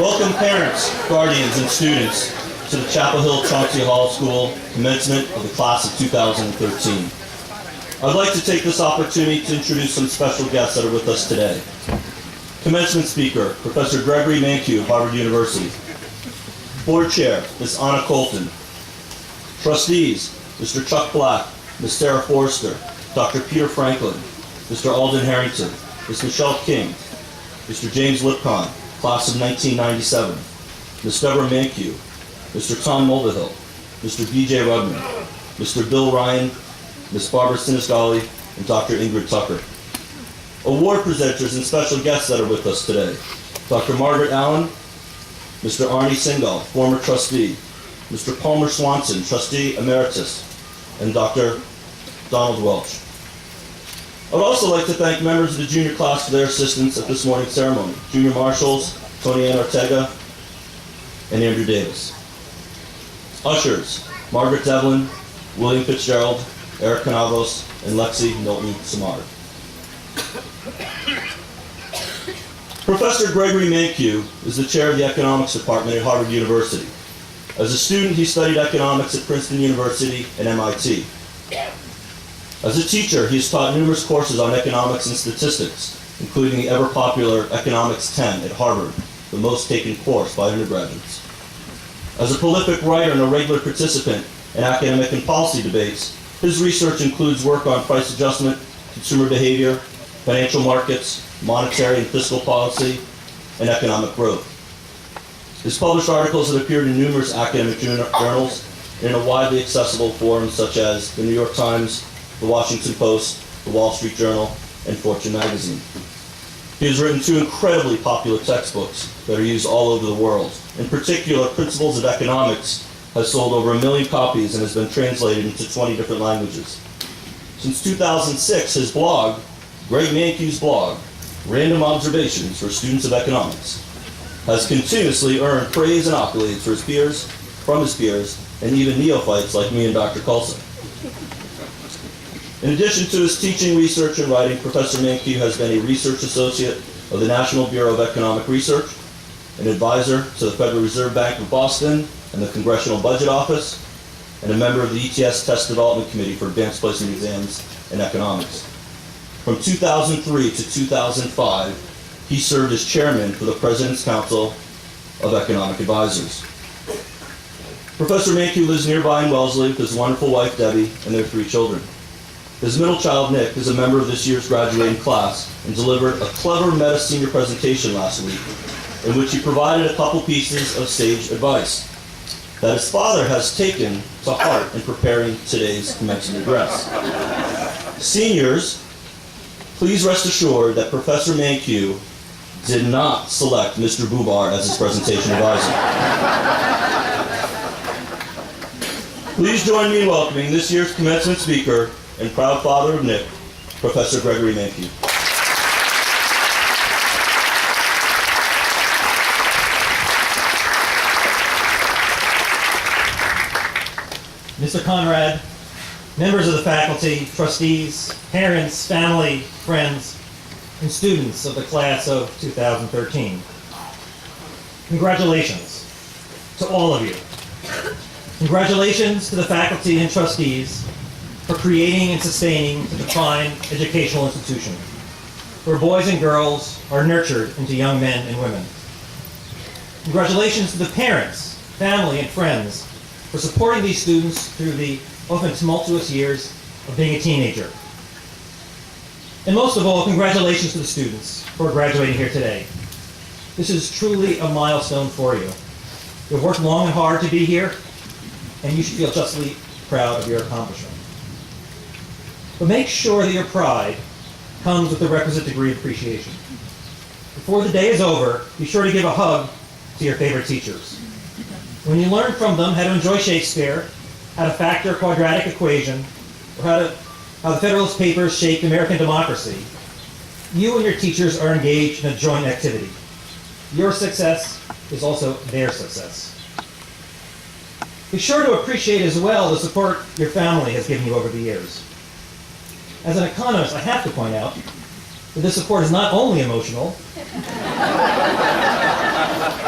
Welcome parents, guardians, and students to the Hill-Chauncy Hall School commencement of the class of 2013. I'd like to take this opportunity to introduce some special guests that are with us today. Commencement speaker, Professor Gregory Mankiw of Harvard University. Board Chair, Ms. Anna Colton. Trustees, Mr. Chuck Black, Ms. Sarah Forrester, Dr. Peter Franklin, Mr. Alden Harrington, Ms. Michelle King, Mr. James Lipcon, class of 1997, Ms. Deborah Mankiw, Mr. Tom Mulvihill, Mr. B.J. Rudman, Mr. Bill Ryan, Ms. Barbara Sinisgali, and Dr. Ingrid Tucker. Award presenters and special guests that are with us today. Dr. Margaret Allen, Mr. Arnie Singal, former trustee, Mr. Palmer Swanson, trustee emeritus, and Dr. Donald Welch. I would also like to thank members of the junior class for their assistance at this morning's ceremony. Junior marshals, Tony Ann Ortega, and Andrew Davis. Ushers, Margaret Devlin, William Fitzgerald, Eric Canavos, and Lexi Milton Samard. Professor Gregory Mankiw is the chair of the economics department at Harvard University. As a student, he studied economics at Princeton University and MIT. As a teacher, he has taught numerous courses on economics and statistics, including the ever-popular Economics 10 at Harvard, the most taken course by undergraduates. As a prolific writer and a regular participant in academic and policy debates, his research includes work on price adjustment, consumer behavior, financial markets, monetary and fiscal policy, and economic growth. His published articles have appeared in numerous academic journals and in a widely accessible forums such as the New York Times, the Washington Post, the Wall Street Journal, and Fortune magazine. He has written two incredibly popular textbooks that are used all over the world. In particular, Principles of Economics has sold over 1 million copies and has been translated into 20 different languages. Since 2006, his blog, Greg Mankiw's blog, Random Observations for Students of Economics, has continuously earned praise and accolades from his peers, and even neophytes like me and Dr. Coulson. In addition to his teaching, research, and writing, Professor Mankiw has been a research associate of the National Bureau of Economic Research, an advisor to the Federal Reserve Bank of Boston and the Congressional Budget Office, and a member of the ETS Test Development Committee for Advanced Placement Exams in Economics. From 2003 to 2005, he served as chairman for the President's Council of Economic Advisors. Professor Mankiw lives nearby in Wellesley with his wonderful wife, Debbie, and their 3 children. His middle child, Nick, is a member of this year's graduating class and delivered a clever meta-senior presentation last week in which he provided a couple pieces of sage advice that his father has taken to heart in preparing today's commencement address. Seniors, please rest assured that Professor Mankiw did not select Mr. Bubar as his presentation advisor. Please join me in welcoming this year's commencement speaker and proud father of Nick, Professor Gregory Mankiw. Mr. Conrad, members of the faculty, trustees, parents, family, friends, and students of the class of 2013. Congratulations to all of you. Congratulations to the faculty and trustees for creating and sustaining a defined educational institution where boys and girls are nurtured into young men and women. Congratulations to the parents, family, and friends for supporting these students through the often tumultuous years of being a teenager. And most of all, congratulations to the students who are graduating here today. This is truly a milestone for you. You've worked long and hard to be here, and you should feel justly proud of your accomplishment. But make sure that your pride comes with the requisite degree of appreciation. Before the day is over, be sure to give a hug to your favorite teachers. When you learn from them how to enjoy Shakespeare, how to factor a quadratic equation, or how the Federalist Papers shaped American democracy, you and your teachers are engaged in a joint activity. Your success is also their success. Be sure to appreciate as well the support your family has given you over the years. As an economist, I have to point out that this support is not only emotional,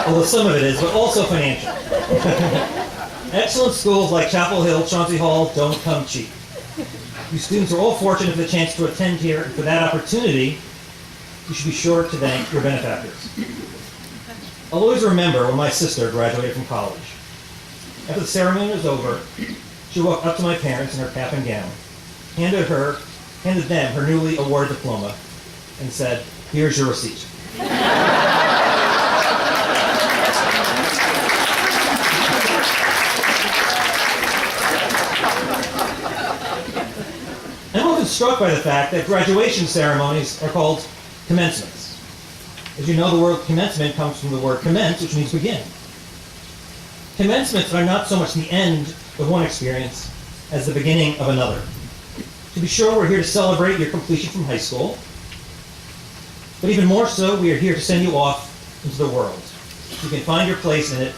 Although some of it is, but also financial. Excellent schools like Chapel Hill-Chauncy Hall don't come cheap. You students are all fortunate for the chance to attend here, and for that opportunity, you should be sure to thank your benefactors. I'll always remember when my sister graduated from college. After the ceremony was over, she walked up to my parents in her cap and gown, handed them her newly awarded diploma, and said, "Here's your receipt." I'm often struck by the fact that graduation ceremonies are called commencements. As you know, the word commencement comes from the word commence, which means begin. Commencements are not so much the end of one experience as the beginning of another. To be sure, we're here to celebrate your completion from high school, but even more so, we are here to send you off into the world. You can find your place in it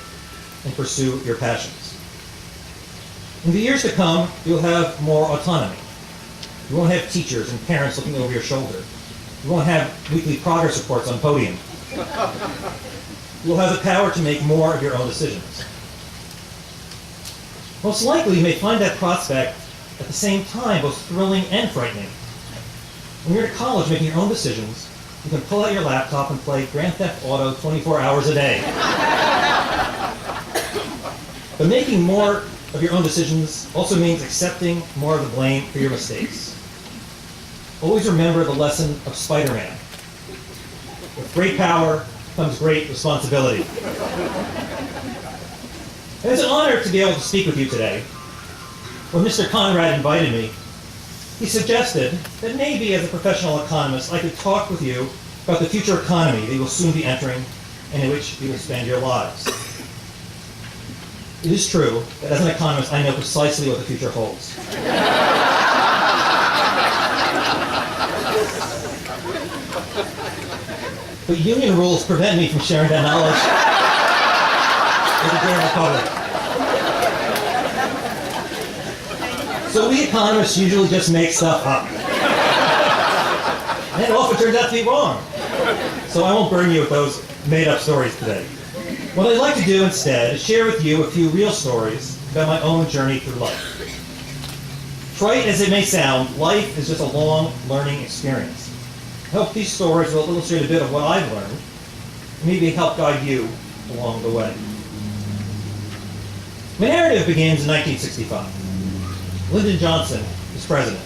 and pursue your passions. In the years to come, you'll have more autonomy. You won't have teachers and parents looking over your shoulder. You won't have weekly progress reports on podium. You will have the power to make more of your own decisions. Most likely, you may find that prospect at the same time both thrilling and frightening. When you're at college making your own decisions, you can pull out your laptop and play Grand Theft Auto 24 hours a day. But making more of your own decisions also means accepting more of the blame for your mistakes. Always remember the lesson of Spider-Man. With great power comes great responsibility. And it's an honor to be able to speak with you today. When Mr. Conrad invited me, he suggested that maybe as a professional economist I could talk with you about the future economy that you will soon be entering and in which you will spend your lives. It is true that as an economist I know precisely what the future holds. But union rules prevent me from sharing that knowledge with the general public. So we economists usually just make stuff up. And it often turns out to be wrong. So I won't burden you with those made-up stories today. What I'd like to do instead is share with you a few real stories about my own journey through life. Trite as it may sound, life is just a long learning experience. I hope these stories will illustrate a bit of what I've learned and maybe help guide you along the way. My narrative begins in 1965. Lyndon Johnson is president,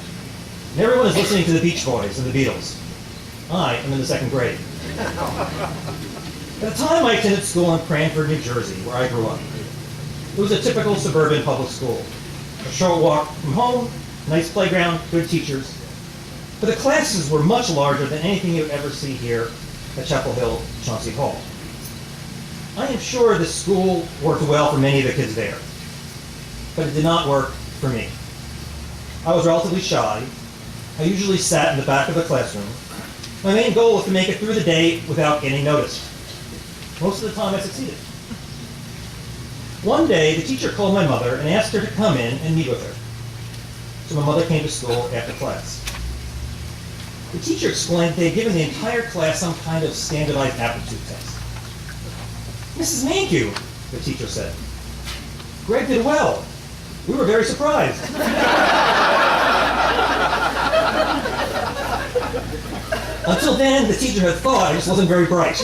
and everyone is listening to the Beach Boys and the Beatles. I am in the second grade. At the time, I attended school in Cranford, New Jersey, where I grew up. It was a typical suburban public school. A short walk from home, nice playground, good teachers. But the classes were much larger than anything you would ever see here at Chapel Hill-Chauncy Hall. I am sure this school worked well for many of the kids there, but it did not work for me. I was relatively shy. I usually sat in the back of the classroom. My main goal was to make it through the day without getting noticed. Most of the time I succeeded. One day, the teacher called my mother and asked her to come in and meet with her. So my mother came to school after class. The teacher explained they had given the entire class some kind of standardized aptitude test. "Mrs. Mankiw," the teacher said, "Greg did well. We were very surprised." Until then, the teacher had thought I just wasn't very bright.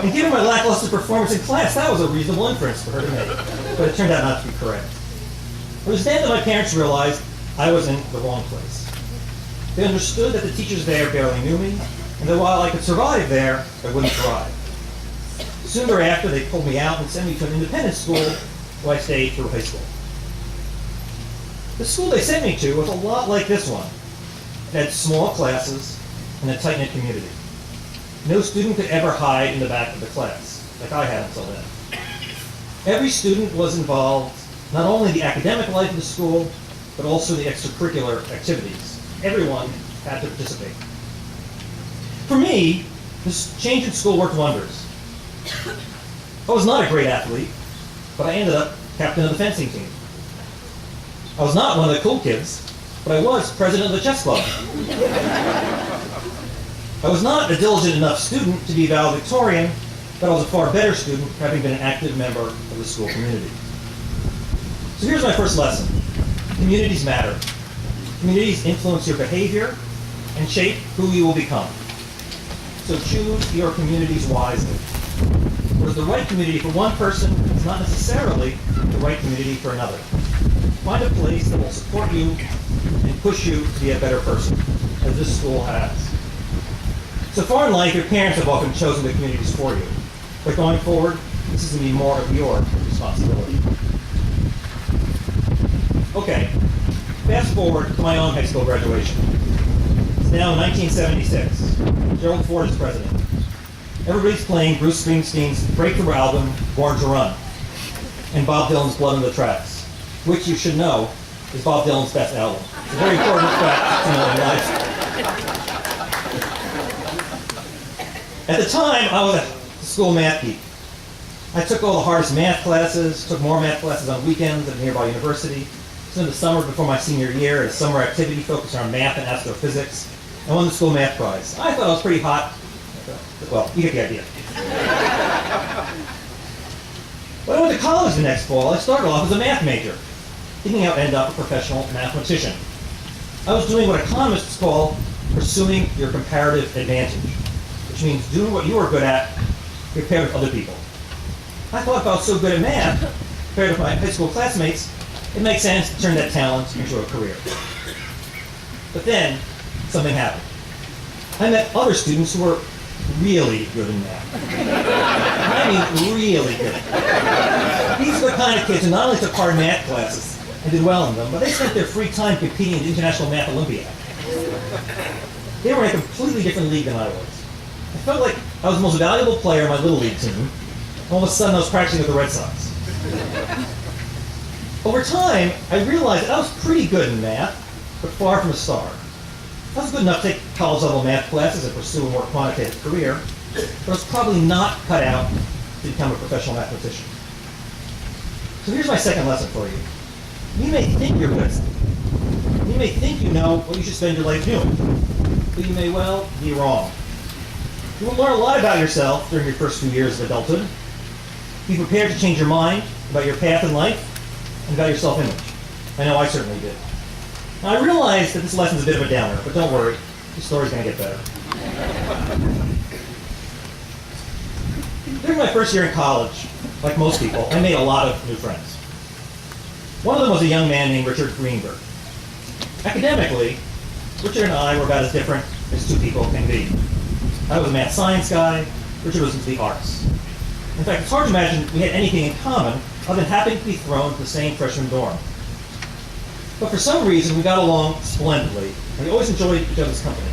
And given my lackluster performance in class, that was a reasonable inference for her to make. But it turned out not to be correct. It was then that my parents realized I was in the wrong place. They understood that the teachers there barely knew me, and that while I could survive there, I wouldn't thrive. Soon thereafter, they pulled me out and sent me to an independent school where I stayed through high school. The school they sent me to was a lot like this one. It had small classes and a tight-knit community. No student could ever hide in the back of the class, like I had until then. Every student was involved not only in the academic life of the school, but also the extracurricular activities. Everyone had to participate. For me, this change in school worked wonders. I was not a great athlete, but I ended up captain of the fencing team. I was not one of the cool kids, but I was president of the chess club. I was not a diligent enough student to be valedictorian, but I was a far better student, having been an active member of the school community. So here's my first lesson. Communities matter. Communities influence your behavior and shape who you will become. So choose your communities wisely. Whereas the right community for one person is not necessarily the right community for another. Find a place that will support you and push you to be a better person, as this school has. So far in life, your parents have often chosen the communities for you. But going forward, this is going to be more of your responsibility. Okay, fast forward to my own high school graduation. It's now 1976. Gerald Ford is president. Everybody's playing Bruce Springsteen's breakthrough album, Born to Run, and Bob Dylan's Blood on the Tracks, which you should know is Bob Dylan's best album. It's a very important fact to know in life. At the time, I was a school math geek. I took all the hardest math classes, took more math classes on weekends at a nearby university. So in the summer before my senior year, a summer activity focused on math and astrophysics. I won the school math prize. I thought I was pretty hot. Well, you get the idea. When I went to college the next fall, I started off as a math major, thinking I would end up a professional mathematician. I was doing what economists call pursuing your comparative advantage, which means doing what you are good at compared with other people. I thought if I was so good at math, compared with my high school classmates, it makes sense to turn that talent into a career. But then, something happened. I met other students who were really good in math. I mean, really good. These are the kind of kids who not only took hard math classes and did well in them, but they spent their free time competing in the International Math Olympiad. They were in a completely different league than I was. I felt like I was the most valuable player on my little league team. All of a sudden, I was practicing with the Red Sox. Over time, I realized that I was pretty good in math, but far from a star. I was good enough to take college-level math classes and pursue a more quantitative career, but I was probably not cut out to become a professional mathematician. So here's my second lesson for you. You may think you're good at something. You may think you know what you should spend your life doing, but you may well be wrong. You will learn a lot about yourself during your first few years of adulthood. Be prepared to change your mind about your path in life and about your self-image. I know I certainly did. Now, I realize that this lesson is a bit of a downer, but don't worry, the story's going to get better. During my first year in college, like most people, I made a lot of new friends. One of them was a young man named Richard Greenberg. Academically, Richard and I were about as different as two people can be. I was a math science guy, Richard was into the arts. In fact, it's hard to imagine we had anything in common other than happening to be thrown into the same freshman dorm. But for some reason, we got along splendidly, and we always enjoyed each other's company.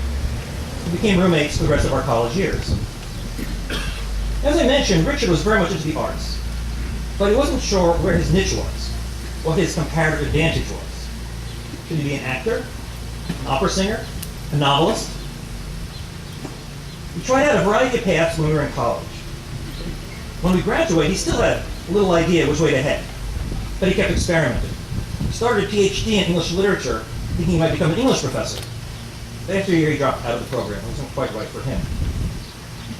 We became roommates for the rest of our college years. As I mentioned, Richard was very much into the arts, but he wasn't sure where his niche was, what his comparative advantage was. Should he be an actor, an opera singer, a novelist? We tried out a variety of paths when we were in college. When we graduated, he still had a little idea which way to head, but he kept experimenting. He started a PhD in English literature, thinking he might become an English professor. But after a year, he dropped out of the program. It wasn't quite right for him.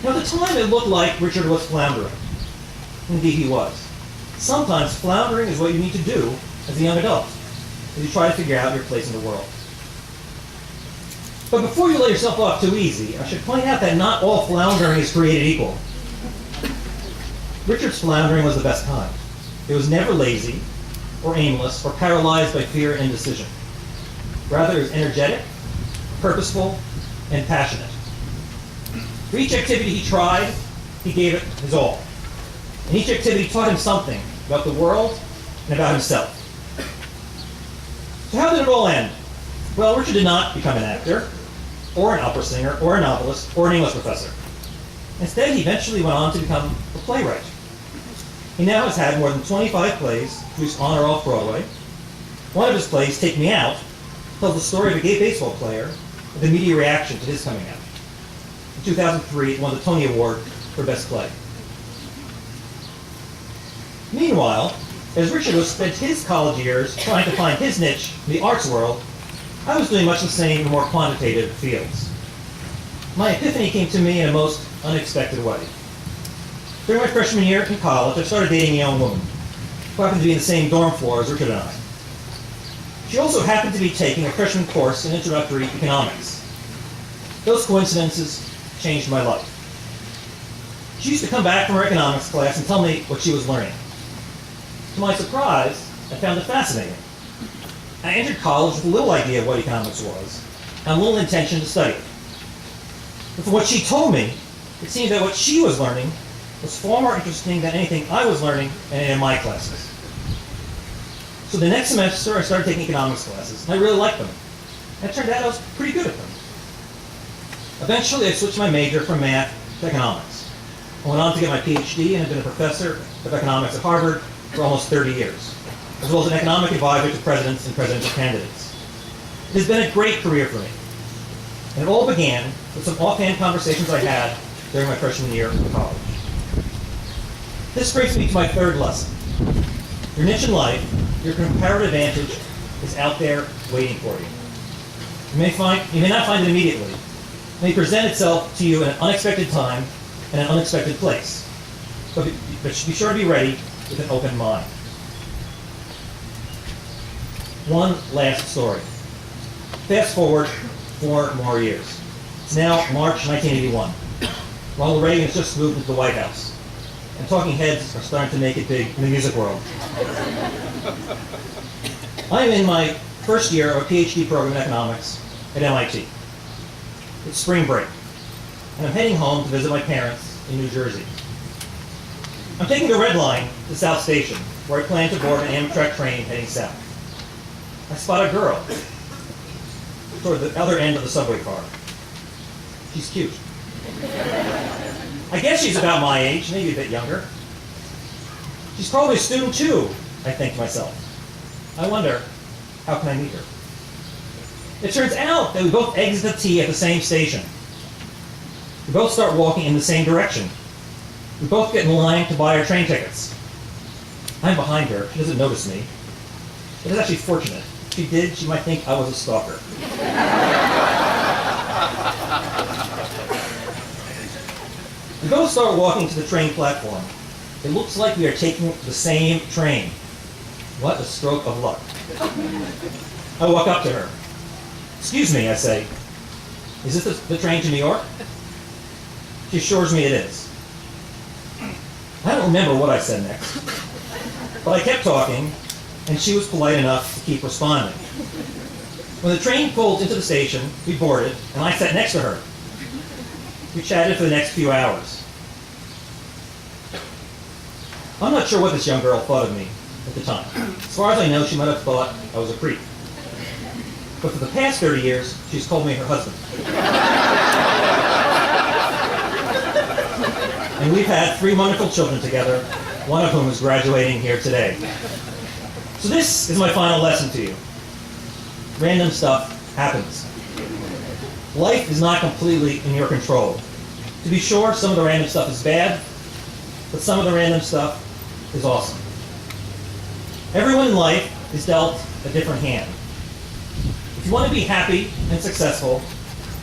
Now, at the time, it looked like Richard was floundering. Indeed, he was. Sometimes floundering is what you need to do as a young adult, as you try to figure out your place in the world. But before you let yourself off too easy, I should point out that not all floundering is created equal. Richard's floundering was the best kind. It was never lazy, or aimless, or paralyzed by fear and indecision. Rather, it was energetic, purposeful, and passionate. For each activity he tried, he gave it his all. And each activity taught him something about the world and about himself. So how did it all end? Well, Richard did not become an actor, or an opera singer, or a novelist, or an English professor. Instead, he eventually went on to become a playwright. He now has had more than 25 plays produced on or off Broadway. One of his plays, Take Me Out, tells the story of a gay baseball player and the media reaction to his coming out. In 2003, it won the Tony Award for Best Play. Meanwhile, as Richard was spent his college years trying to find his niche in the arts world, I was doing much the same in more quantitative fields. My epiphany came to me in a most unexpected way. During my freshman year in college, I started dating a young woman who happened to be in the same dorm floor as Richard and I. She also happened to be taking a freshman course in introductory economics. Those coincidences changed my life. She used to come back from her economics class and tell me what she was learning. To my surprise, I found it fascinating. I entered college with little idea of what economics was, and little intention to study it. But from what she told me, it seemed that what she was learning was far more interesting than anything I was learning in any of my classes. So the next semester, I started taking economics classes, and I really liked them. And it turned out I was pretty good at them. Eventually, I switched my major from math to economics. I went on to get my PhD and have been a professor of economics at Harvard for almost 30 years, as well as an economic advisor to presidents and presidential candidates. It has been a great career for me. And it all began with some offhand conversations I had during my freshman year of college. This brings me to my third lesson. Your niche in life, your comparative advantage, is out there waiting for you. You may not find it immediately. It may present itself to you in an unexpected time and an unexpected place. But be sure to be ready with an open mind. One last story. Fast forward 4 more years. It's now March 1981. Ronald Reagan has just moved into the White House, and talking heads are starting to make it big in the music world. I'm in my first year of a PhD program in economics at MIT. It's spring break, and I'm heading home to visit my parents in New Jersey. I'm taking the Red Line to South Station, where I plan to board an Amtrak train heading south. I spot a girl toward the other end of the subway car. She's cute. I guess she's about my age, maybe a bit younger. She's probably a student too, I think to myself. I wonder, how can I meet her? It turns out that we both exit the T at the same station. We both start walking in the same direction. We both get in line to buy our train tickets. I'm behind her. She doesn't notice me. It is actually fortunate. If she did, she might think I was a stalker. We both start walking to the train platform. It looks like we are taking the same train. What a stroke of luck. I walk up to her. Excuse me, I say. Is this the train to New York? She assures me it is. I don't remember what I said next, but I kept talking, and she was polite enough to keep responding. When the train pulled into the station, we boarded, and I sat next to her. We chatted for the next few hours. I'm not sure what this young girl thought of me at the time. As far as I know, she might have thought I was a creep. But for the past 30 years, she's called me her husband. And we've had 3 wonderful children together, one of whom is graduating here today. So this is my final lesson to you. Random stuff happens. Life is not completely in your control. To be sure, some of the random stuff is bad, but some of the random stuff is awesome. Everyone in life is dealt a different hand. If you want to be happy and successful,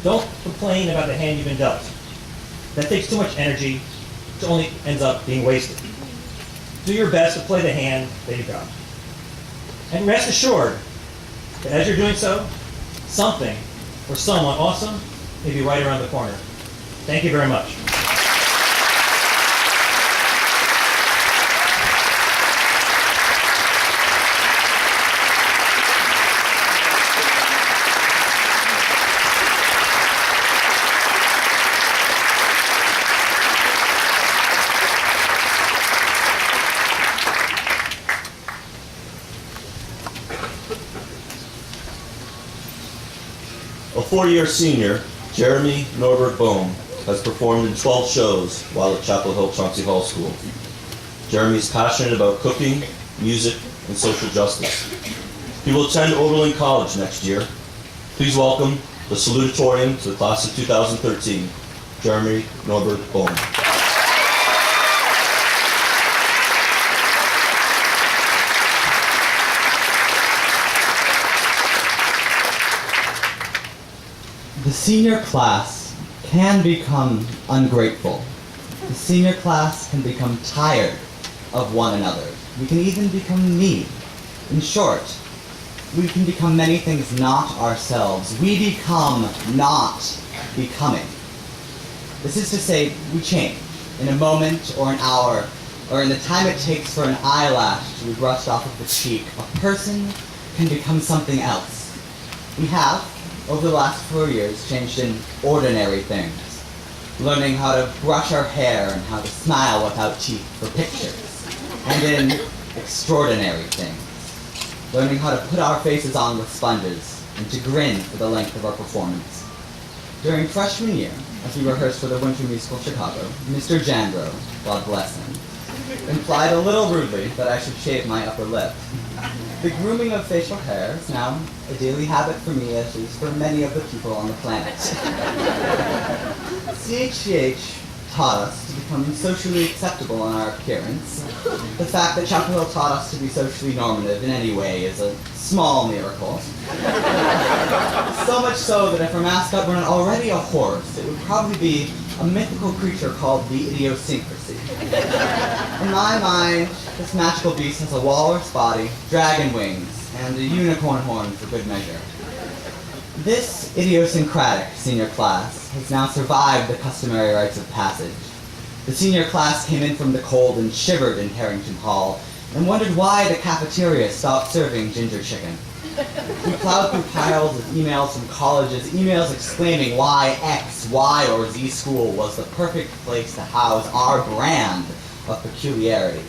don't complain about the hand you've been dealt. That takes too much energy, which only ends up being wasted. Do your best to play the hand that you've got. And rest assured that as you're doing so, something or someone awesome may be right around the corner. Thank you very much. A 4-year senior, Jeremy Norberg-Bohmand, has performed in 12 shows while at Hill-Chauncy Hall School. Jeremy is passionate about cooking, music, and social justice. He will attend Oberlin College next year. Please welcome the Salutatorian to the class of 2013, Jeremy Norberg-Bohmand. The senior class can become ungrateful the senior class can become tired of one another. We can even become me. In short, we can become many things not ourselves. We become not becoming. This is to say, we change. In a moment or an hour, or in the time it takes for an eyelash to be brushed off of the cheek, a person can become something else. We have, over the last 4 years, changed in ordinary things. Learning how to brush our hair and how to smile without teeth for pictures. And in extraordinary things. Learning how to put our faces on with sponges and to grin for the length of our performance. During freshman year, as we rehearsed for the Winter Musical Chicago, Mr. Jandro, God bless him, implied a little rudely that I should shave my upper lip. The grooming of facial hair is now a daily habit for me, as it is for many of the people on the planet. CHCH taught us to become socially acceptable in our appearance. The fact that Chapel Hill taught us to be socially normative in any way is a small miracle. So much so that if our mascot weren't already a horse, it would probably be a mythical creature called the idiosyncrasy. In my mind, this magical beast has a walrus body, dragon wings, and a unicorn horn for good measure. This idiosyncratic senior class has now survived the customary rites of passage. The senior class came in from the cold and shivered in Harrington Hall, and wondered why the cafeteria stopped serving ginger chicken. We plowed through piles of emails from colleges, emails exclaiming why X, Y, or Z school was the perfect place to house our brand of peculiarity.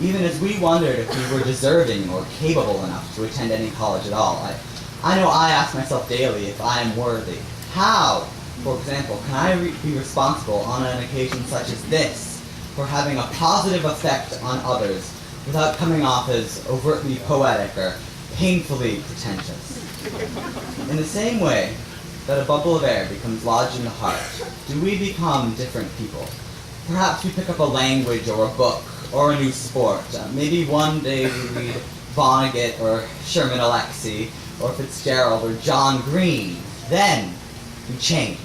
Even as we wondered if we were deserving or capable enough to attend any college at all. I know I ask myself daily if I am worthy. How, for example, can I be responsible on an occasion such as this for having a positive effect on others without coming off as overtly poetic or painfully pretentious? In the same way that a bubble of air becomes lodged in the heart, do we become different people? Perhaps we pick up a language or a book or a new sport. Maybe one day we read Vonnegut or Sherman Alexie or Fitzgerald or John Green. Then we change.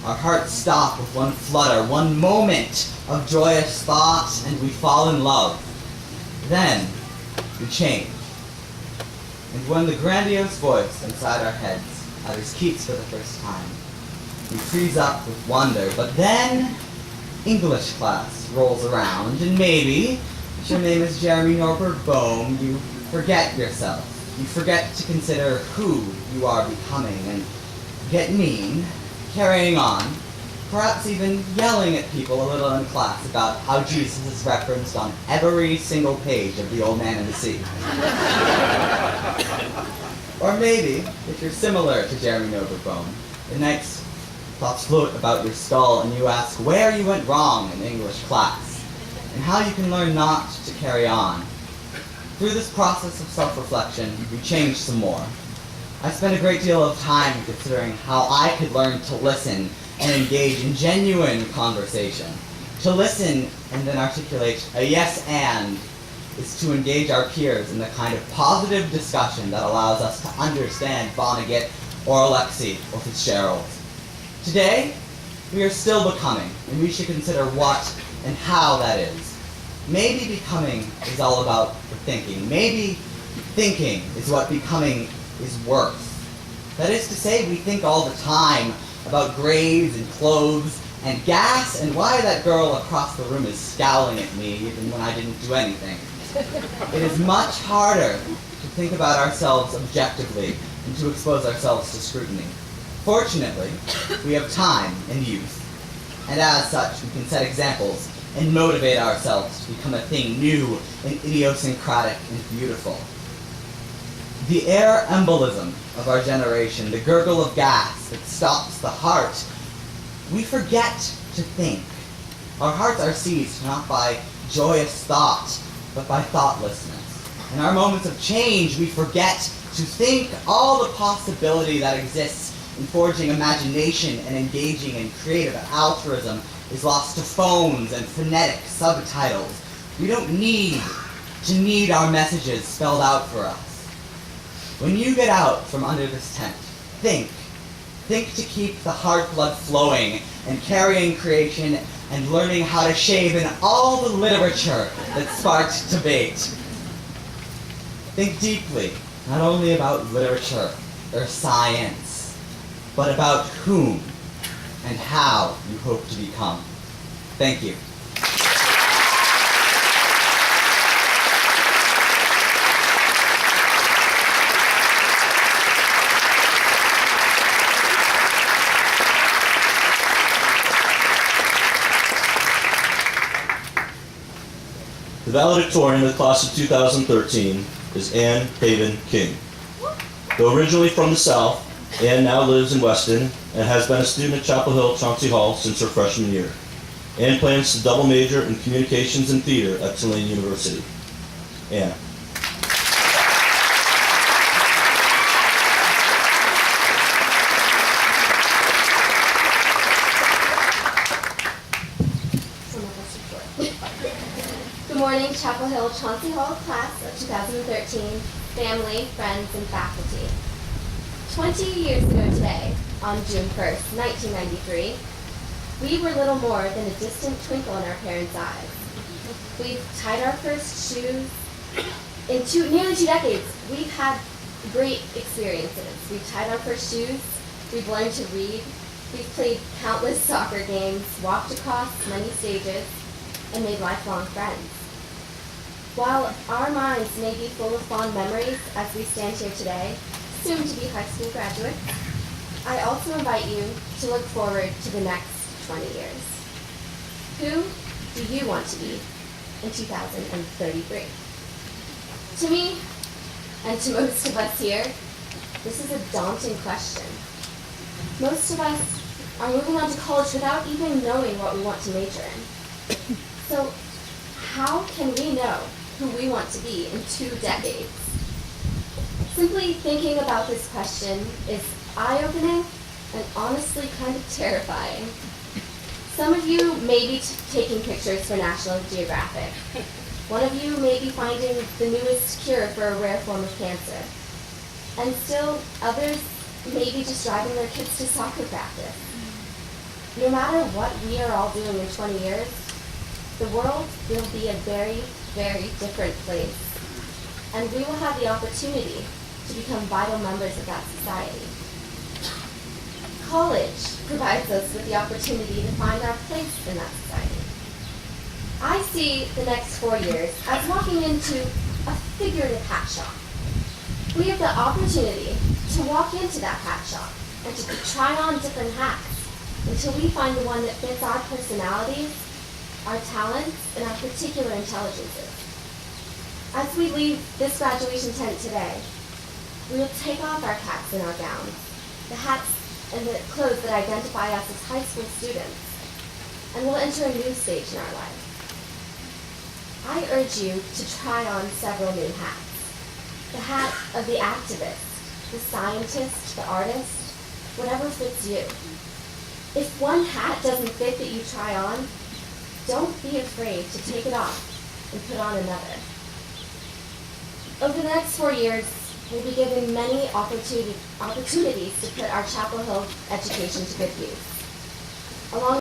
Our hearts stop with one flutter, one moment of joyous thought, and we fall in love. Then we change. And when the grandiose voice inside our heads utters Keats for the first time, we freeze up with wonder. But then English class rolls around, and maybe, if your name is Jeremy Norberg-Bohmand, you forget yourself. You forget to consider who you are becoming, and get mean, carrying on, perhaps even yelling at people a little in class about how Jesus is referenced on every single page of The Old Man and the Sea. Or maybe, if you're similar to Jeremy Norberg-Bohmand, the next thoughts float about your skull and you ask where you went wrong in English class, and how you can learn not to carry on. Through this process of self-reflection, we change some more. I spent a great deal of time considering how I could learn to listen and engage in genuine conversation. To listen and then articulate a yes and is to engage our peers in the kind of positive discussion that allows us to understand Vonnegut or Alexie or Fitzgerald. Today, we are still becoming, and we should consider what and how that is. Maybe becoming is all about the thinking. Maybe thinking is what becoming is worth. That is to say, we think all the time about grades and clothes and gas and why that girl across the room is scowling at me even when I didn't do anything. It is much harder to think about ourselves objectively and to expose ourselves to scrutiny. Fortunately, we have time and youth, and as such, we can set examples and motivate ourselves to become a thing new and idiosyncratic and beautiful. The air embolism of our generation, the gurgle of gas that stops the heart, we forget to think. Our hearts are seized not by joyous thought, but by thoughtlessness. In our moments of change, we forget to think all the possibility that exists in forging imagination and engaging in creative altruism is lost to phones and phonetic subtitles. We don't need to need our messages spelled out for us. When you get out from under this tent, think. Think to keep the heart blood flowing and carrying creation and learning how to shave in all the literature that sparked debate. Think deeply, not only about literature or science, but about whom and how you hope to become. Thank you. The valedictorian of the class of 2013 is Ann Haven King. Though originally from the South, Ann now lives in Weston and has been a student at Chapel Hill-Chauncy Hall since her freshman year. Ann plans to double major in communications and theater at Tulane University. Ann. Good morning, Chapel Hill-Chauncy Hall class of 2013, family, friends, and faculty. 20 years ago today, on June 1st, 1993, we were little more than a distant twinkle in our parents' eyes. We've tied our first shoes. In nearly 2 decades, we've had great experiences. We've tied our first shoes, we've learned to read, we've played countless soccer games, walked across many stages, and made lifelong friends. While our minds may be full of fond memories as we stand here today, soon to be high school graduates, I also invite you to look forward to the next 20 years. Who do you want to be in 2033? To me, and to most of us here, this is a daunting question. Most of us are moving on to college without even knowing what we want to major in. So, how can we know who we want to be in 2 decades? Simply thinking about this question is eye-opening and honestly kind of terrifying. Some of you may be taking pictures for National Geographic. One of you may be finding the newest cure for a rare form of cancer. And still others may be just driving their kids to soccer practice. No matter what we are all doing in 20 years, the world will be a very, very different place. And we will have the opportunity to become vital members of that society. College provides us with the opportunity to find our place in that society. I see the next 4 years as walking into a figurative hat shop. We have the opportunity to walk into that hat shop and to try on different hats until we find the one that fits our personalities, our talents, and our particular intelligences. As we leave this graduation tent today, we will take off our caps and our gowns, the hats and the clothes that identify us as high school students, and we'll enter a new stage in our lives. I urge you to try on several new hats. The hat of the activist, the scientist, the artist, whatever fits you. If one hat doesn't fit that you try on, don't be afraid to take it off and put on another. Over the next 4 years, we'll be given many opportunities to put our Chapel Hill education to good use. Along